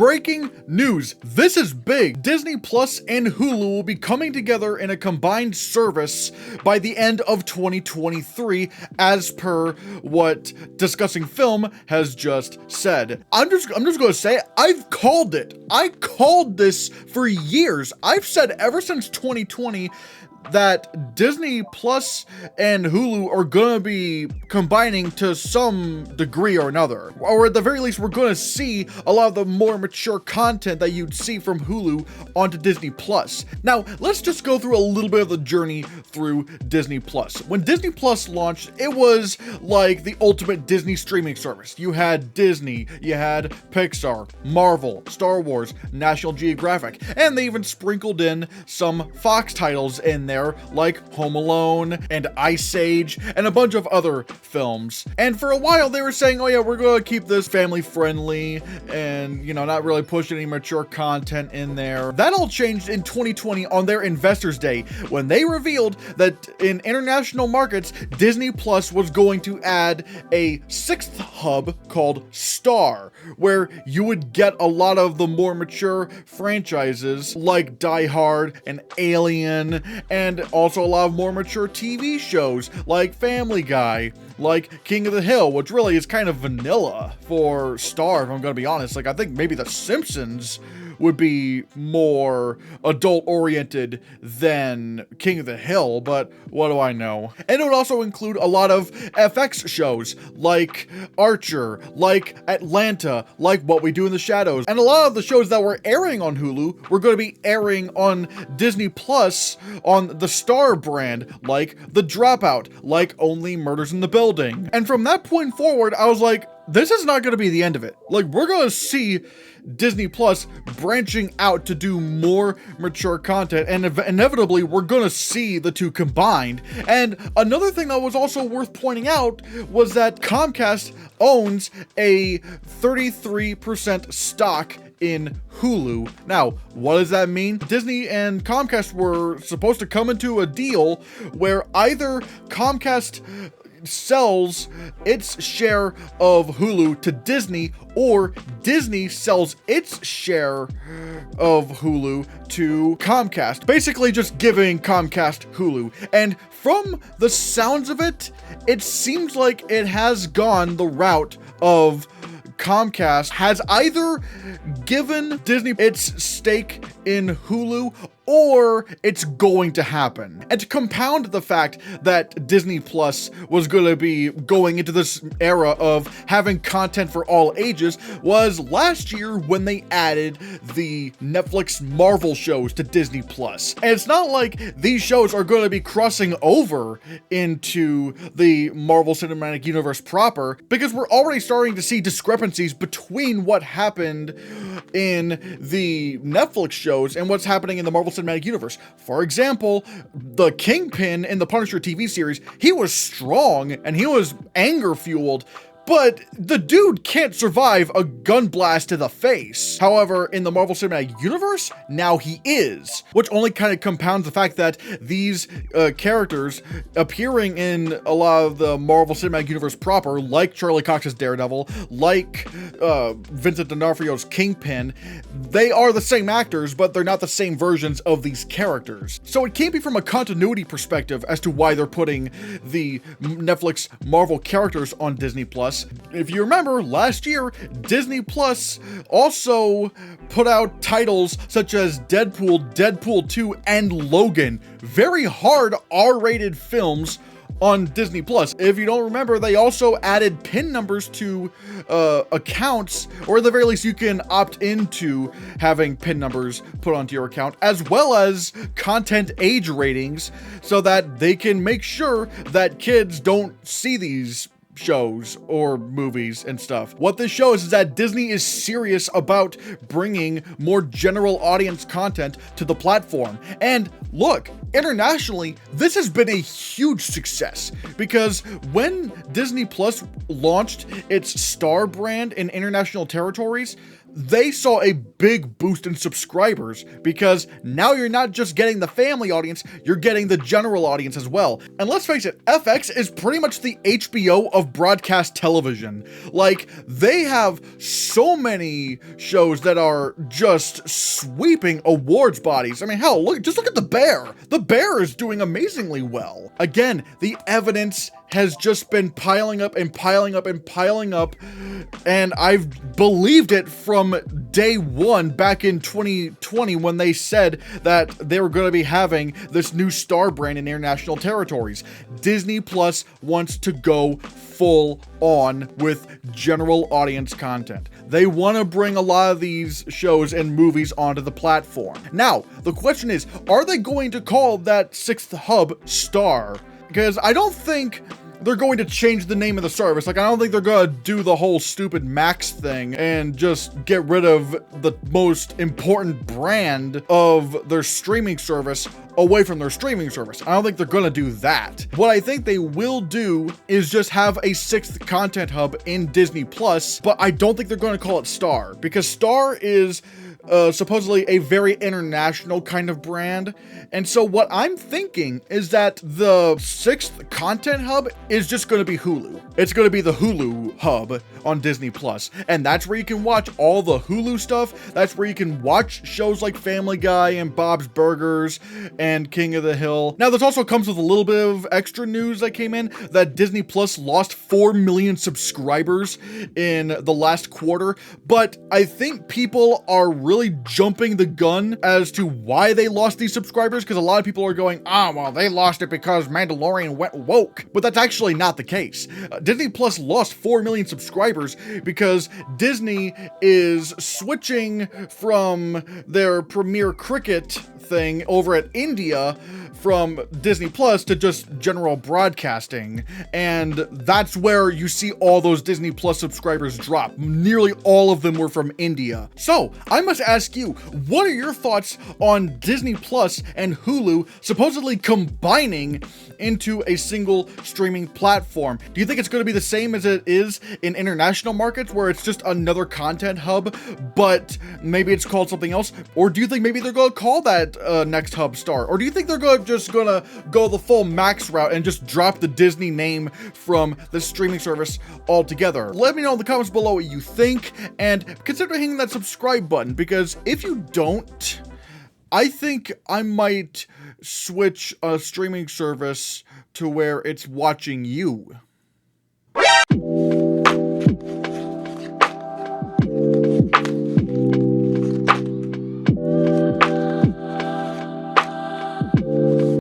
Breaking news. This is big. Disney Plus and Hulu will be coming together in a combined service by the end of 2023, as per what Discussing Film has just said. I'm just gonna say, I've called it. I called this for years. I've said ever since 2020 that Disney Plus and Hulu are gonna be combining to some degree or another. Or at the very least, we're gonna see a lot of the more mature content that you'd see from Hulu onto Disney Plus. Now, let's just go through a little bit of the journey through Disney Plus. When Disney Plus launched, it was like the ultimate Disney streaming service. You had Disney, you had Pixar, Marvel, Star Wars, National Geographic, and they even sprinkled in some Fox titles in there, like Home Alone and Ice Age and a bunch of other films. And for a while they were saying, oh yeah, we're going to keep this family friendly and, you know, not really push any mature content in there. That all changed in 2020 on their Investors Day, when they revealed that in international markets, Disney Plus was going to add a sixth hub called Star, where you would get a lot of the more mature franchises like Die Hard and Alien, and also a lot of more mature TV shows like Family Guy, like King of the Hill, which really is kind of vanilla for Star, if I'm gonna be honest. Like, I think maybe The Simpsons would be more adult oriented than King of the Hill, but what do I know? And it would also include a lot of FX shows like Archer, like Atlanta, like What We Do in the Shadows, and a lot of the shows that were airing on Hulu were going to be airing on Disney Plus on the Star brand, like The Dropout, like Only Murders in the Building. And from that point forward, I was like, this is not going to be the end of it. Like, we're going to see Disney Plus branching out to do more mature content, and inevitably we're going to see the two combined. And another thing that was also worth pointing out was that Comcast owns a 33% stock in Hulu. Now, what does that mean? Disney and Comcast were supposed to come into a deal where either Comcast sells its share of Hulu to Disney, or Disney sells its share of Hulu to Comcast, basically just giving Comcast Hulu. And from the sounds of it, it seems like it has gone the route of Comcast has either given Disney its stake in Hulu, or it's going to happen. And to compound the fact that Disney Plus was going to be going into this era of having content for all ages was last year when they added the Netflix Marvel shows to Disney Plus. And it's not like these shows are going to be crossing over into the Marvel Cinematic Universe proper, because we're already starting to see discrepancies between what happened in the Netflix shows and what's happening in the Marvel Cinematic Universe. For example, the Kingpin in the Punisher TV series, he was strong and he was anger fueled, but the dude can't survive a gun blast to the face. However, in the Marvel Cinematic Universe, now he is, which only kind of compounds the fact that these characters appearing in a lot of the Marvel Cinematic Universe proper, like Charlie Cox's Daredevil, like Vincent D'Onofrio's Kingpin, they are the same actors, but they're not the same versions of these characters. So it can't be from a continuity perspective as to why they're putting the Netflix Marvel characters on Disney Plus. If you remember, last year, Disney Plus also put out titles such as Deadpool, Deadpool 2, and Logan. Very hard R-rated films on Disney Plus. If you don't remember, they also added PIN numbers to accounts, or at the very least you can opt into having PIN numbers put onto your account, as well as content age ratings, so that they can make sure that kids don't see these shows or movies and stuff. What this shows is that Disney is serious about bringing more general audience content to the platform. And look, internationally, this has been a huge success, because when Disney Plus launched its Star brand in international territories, they saw a big boost in subscribers because now you're not just getting the family audience, you're getting the general audience as well. And let's face it, FX is pretty much the HBO of broadcast television. Like, they have so many shows that are just sweeping awards bodies. I mean, hell, just look at The Bear. The Bear is doing amazingly well. Again, the evidence has just been piling up and piling up and piling up, and I've believed it from day one back in 2020 when they said that they were going to be having this new Star brand in international territories. Disney Plus wants to go full on with general audience content. They want to bring a lot of these shows and movies onto the platform. Now, the question is, are they going to call that sixth hub Star? Because I don't think they're going to change the name of the service. Like, I don't think they're gonna do the whole stupid Max thing and just get rid of the most important brand of their streaming service away from their streaming service. I don't think they're gonna do that. What I think they will do is just have a sixth content hub in Disney Plus, but I don't think they're gonna call it Star, because Star is supposedly a very international kind of brand. And so what I'm thinking is that the sixth content hub is just going to be Hulu. It's going to be the Hulu hub on Disney Plus. And that's where you can watch all the Hulu stuff. That's where you can watch shows like Family Guy and Bob's Burgers and King of the Hill. Now, this also comes with a little bit of extra news that came in that Disney Plus lost 4 million subscribers in the last quarter. But I think people are really jumping the gun as to why they lost these subscribers, because a lot of people are going, well, they lost it because Mandalorian went woke. But that's actually not the case. Disney Plus lost 4 million subscribers because Disney is switching from their Premier Cricket thing over at India from Disney Plus to just general broadcasting, and that's where you see all those Disney Plus subscribers drop. Nearly all of them were from India. So I must ask you, what are your thoughts on Disney Plus and Hulu supposedly combining into a single streaming platform? Do you think it's going to be the same as it is in international markets, where it's just another content hub, but maybe it's called something else? Or do you think maybe they're going to call that next hub Star? Or do you think they're just going to go the full Max route and just drop the Disney name from the streaming service altogether? Let me know in the comments below what you think, and consider hitting that subscribe button, because if you don't, I think I might switch a streaming service to where it's watching you.